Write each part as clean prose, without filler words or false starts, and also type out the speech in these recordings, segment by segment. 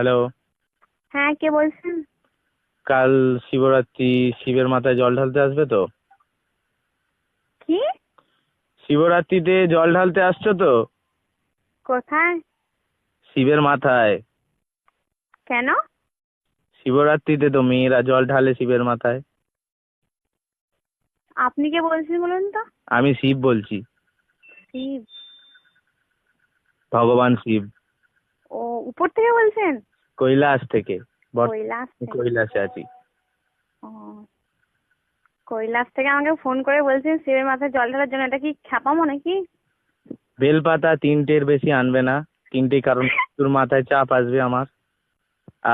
Hello. হ্যাঁ, কে বলছেন? কাল শিবরাত্রি, শিবের মাথায় জল ঢালতে আসবে তো? কি? শিবরাত্রিতে জল ঢালতে আসছো তো? কোথায়? শিবের মাথায়। কেন? শিবরাত্রিতে তো মেয়েরা জল ঢালে শিবের মাথায়। আপনি কে বলছেন বলুন তো? আমি শিব বলছি। শিব? ভগবান শিব। ও, উপর থেকে বলছেন? কৈলাস থেকে। কৈলাস থেকে? কৈলাসে আছি। ও, কৈলাস থেকে আমাকে ফোন করে বলছেন শিবের মাথায় জল ঢালার জন্য। এটা কি খ্যাপামো নাকি? বেলপাতা 3টের বেশি আনবে না। 3টে, কারণ তোর মাথায় চাপ আসবে আমার।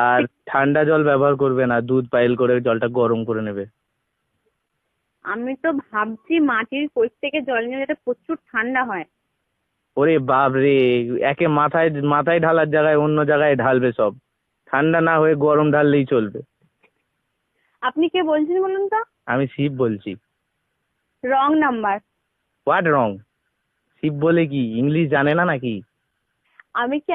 আর ঠান্ডা জল ব্যবহার করবে না, দুধ পাইল করে জলটা গরম করে নেবে। আমি তো ভাবছি মাটির কোষ থেকে জল নিয়ে যেটা প্রচুর ঠান্ডা হয়। ওরে বাপ রে! একে মাথায় মাথায় ঢালার জায়গায় অন্য জায়গায় ঢালবে সব। ঠান্ডা না হয়ে গরম ঢাললেই চলবে। আপনি কে বলছেন বলুন তো? আমি শিব বলছি। Wrong number. What wrong? Shiv বলে কি ইংলিশ জানে না নাকি? আমি কি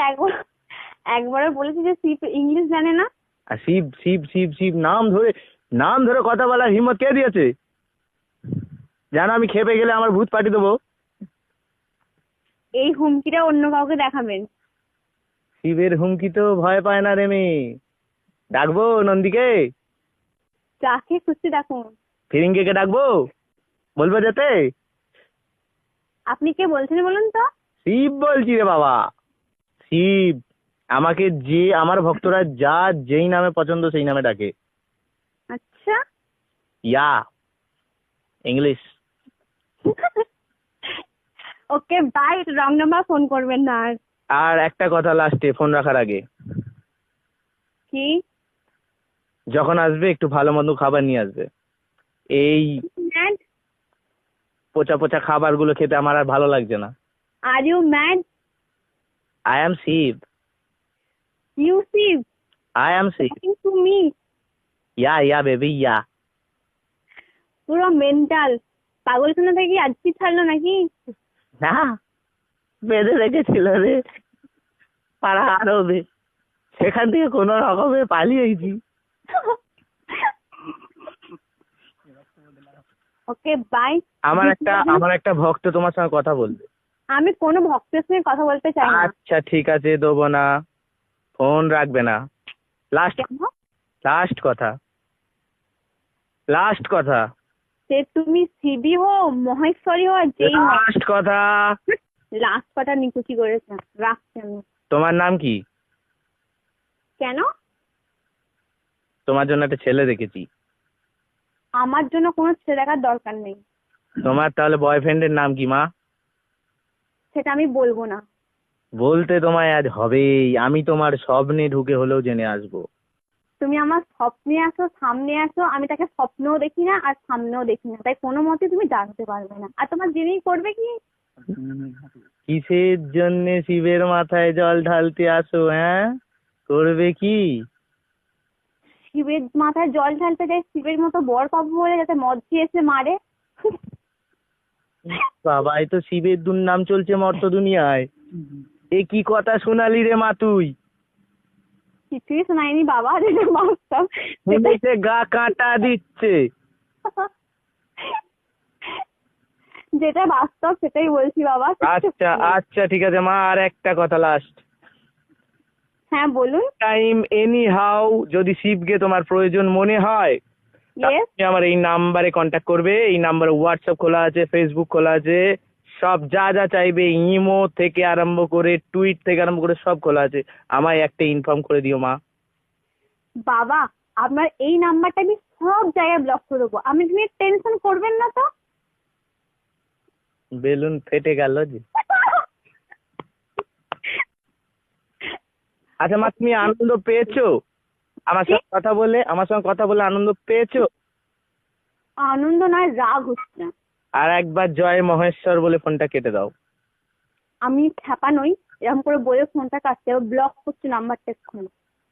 একবারও বলেছি যে শিব ইংলিশ জানে না? আর শিব শিব শিব শিব নাম ধরে কথা বলার হিম্মত কে দিয়েছে? জানো আমি খেপে গেলে আমার ভূত পাঠিয়ে দেবো। এই হুমকিটা অন্য কাউকে দেখাবেন। শিবের হুমকি তো ভয় পায় না রে মেয়ে। ডাকবো নন্দীকে? যাকে খুশি ডাকুন। ফিরিঙ্গিকে ডাকবো? বলবো যেতে? আপনি কে বলছেন বলুন তো? শিব বলছি রে বাবা। শিব। আমাকে যে আমার ভক্তরা যেই নামে পছন্দ সেই নামে ডাকে। আচ্ছা। Yeah. English. Okay bye, wrong number phone করবেন না আর। আর একটা কথা লাস্টে ফোন রাখার আগে, কি? যখন আসবে একটু ভালো মন্দ খাবার নিয়ে আসবে। এই ম্যাড? পচা পচা খাবারগুলো খেতে আমার আর ভালো লাগছে না। Are you mad? I am Shiv. You Shiv? I am Shiv. Talking to me? Yeah yeah baby yeah. পুরো মেন্টাল। পাগলখানা থেকে আজকে ছাড়লো নাকি? না, বেঁধে রেখেছিল রে পাড়া আরবে। সেখান থেকে কোনো রকমে পালিয়েছি। Okay bye. আমার একটা ভক্ত তোমার সঙ্গে কথা বলবে। আমি কোনো ভক্তের সঙ্গে কথা বলতে চাই না। আচ্ছা ঠিক আছে, দেবো না। ফোন রাখবে না। লাস্ট। কেন? লাস্ট কথা। লাস্ট কথা। সে তুমি শিবই হো, মহেশ্বরী হো, আর যেই হো। লাস্ট কথা। লাস্ট কটা নিকুচি করেছে। রাখছি আমি। তোমার নাম কি? কেন? তোমার জন্য একটা ছেলে দেখেছি। আমার জন্য কোনো ছেলে দেখার দরকার নেই। তোমার তাহলে বয়ফ্রেন্ডের নাম কি মা? সেটা আমি বলবো না। বলতে তোমায় আজ হবেই। আমি তোমার স্বপ্নে ঢুকে হলেও জেনে আসবো। তুমি আমার স্বপ্নে আসো, সামনে আসো, আমি তাকে স্বপ্নেও দেখি না আর সামনেও দেখি না, তাই কোনো মতে তুমি জানতে পারবে না। আর তোমার জেনেই করবে কি? কিসের জন্য শিবের মাথায় জল ঢালতে আসো? হ্যাঁ, করবে কি? শিবের মাথায় জল ঢালতে যাই শিবের মতো বর পাবো বলে, যাতে মদ খেয়ে এসে মারে। বাবা, এই তো শিবের দুর্নাম চলছে মর্ত দুনিয়ায়। এ কি কথা শোনালি রে মা তুই? কিছুই শোনায়নি বাবা, যেটা বাস্তব শুনেছে গা কাঁটা দিচ্ছে। যেটা বাস্তব সেটাই বলছি বাবা। আচ্ছা আচ্ছা ঠিক আছে মা, আর একটা কথা লাস্ট। হ্যাঁ বলুন। টাইম এনি হাউ যদি শিবকে তোমার প্রয়োজন মনে হয়, ইয়েস। তুমি আমার এই নাম্বারে কন্ট্যাক্ট করবে। এই নাম্বারে হোয়াটসঅ্যাপ খোলা আছে, ফেসবুক খোলা আছে, সব যা যা চাইবে ইমো থেকে আরম্ভ করে টুইট থেকে আরম্ভ করে সব খোলা আছে। আমায় একটা ইনফর্ম করে দিও মা। বাবা, আপনার এই নাম্বারটা আমি সব জায়গায় ব্লক করে দেবো, আপনি তুমি টেনশন করবেন না তো। বেলুন ফেটে গেল যে। আচ্ছা মা, তুমি আনন্দ পেয়েছো আমার সঙ্গে কথা বলে আনন্দ পেয়েছো? আনন্দ নয়, রাগ হচ্ছে। আর একবার জয় মহেশ্বর বলে ফোনটা কেটে দাও। আমি খ্যাপা নই, এরকম করে বলে ফোনটা কাটতে হবে। ব্লক করছি নাম্বারটা এক্ষুনি।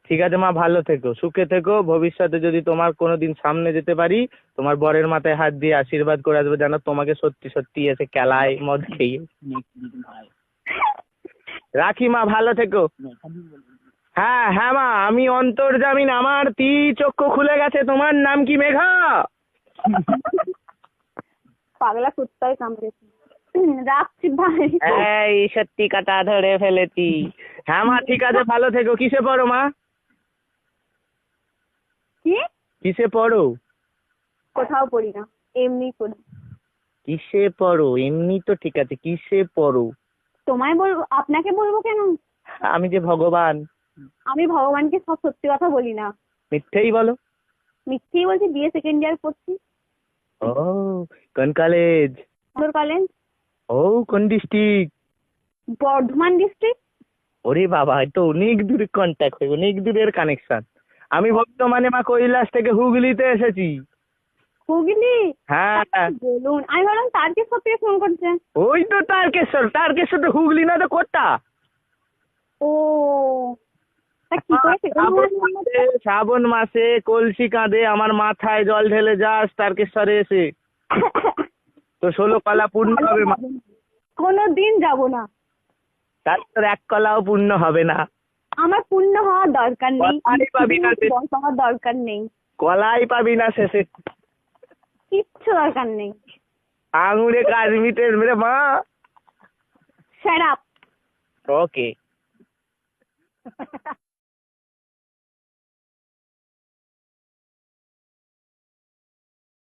ঠিক আছে মা, ভালো থেকো, সুখে থেকো। ভবিষ্যতে যদি তোমার কোনোদিন সামনে যেতে পারি, তোমার বরের মাথায় হাত দিয়ে আশীর্বাদ করে আসবে, যেন তোমাকে সত্যি সত্যি এসে খেলায় মদ খেয়ে। রাখি মা, ভালো থেকো। হ্যাঁ হ্যাঁ মা, আমি অন্তর্জামিন, আমার চক্ষু খুলে গেছে। তোমার নাম কি মেঘা? পাগলা কুত্তায় কামড়েছে। রাখছি ভাই। এই সত্যি কাটা ধরে ফেলেছি। হ্যাঁ মা ঠিক আছে, ভালো থেকো। কিসে পড়ো মা? কি? কিসে পড়ো? কোথাও পড়ি না, এমনি পড়ি। কিসে পড়ো? এমনি তো ঠিক আছে, কিসে পড়ো? তোমায় বলবো? আপনাকে বলবো কেন? আমি যে ভগবান। আমি ভগবানকে সব সত্যি কথা বলি না, মিথ্যেই বলো। মিথ্যেই বলছি। বিএ সেকেন্ড ইয়ার পড়ছি। ও, কোন কলেজ? তোর কলেজ? ও, কোন ডিস্ট্রিক্ট? বর্ধমান ডিস্ট্রিক্ট। ওরে বাবা, এ তো অনেক দূরে কন্ট্যাক্ট হয়ে, অনেক দূরের কানেকশন। আমি বর্তমানে মা কৈলাস থেকে হুগলিতে এসেছি। হুগলি? হ্যাঁ, বলুন, আমি ভাবলাম তারকেশ্বর থেকে ফোন করছে। ওই তো তারকেশ্বর। তারকেশ্বর তো হুগলি না তো কোথা? ও, তা কি করে সেটা বলবো? শ্রাবণ মাসে কলসি কাঁধে আমার মাথায় জল ঢেলে যাস তারকেশ্বরে এসে, তো 16 কলা পূর্ণ হবে মা। কোনো দিন যাবো না। তার এক কলাও পূর্ণ হবে না। আমার পূর্ণ হওয়ার দরকার নেই, কলাই পাবি না শেষে। বয়স হওয়ার দরকার নেই, কলাই পাবি না শেষে। কিচ্ছু দরকার নেই। আঙুরে কাজ মিটে মেরে মা। Shut up. ওকে।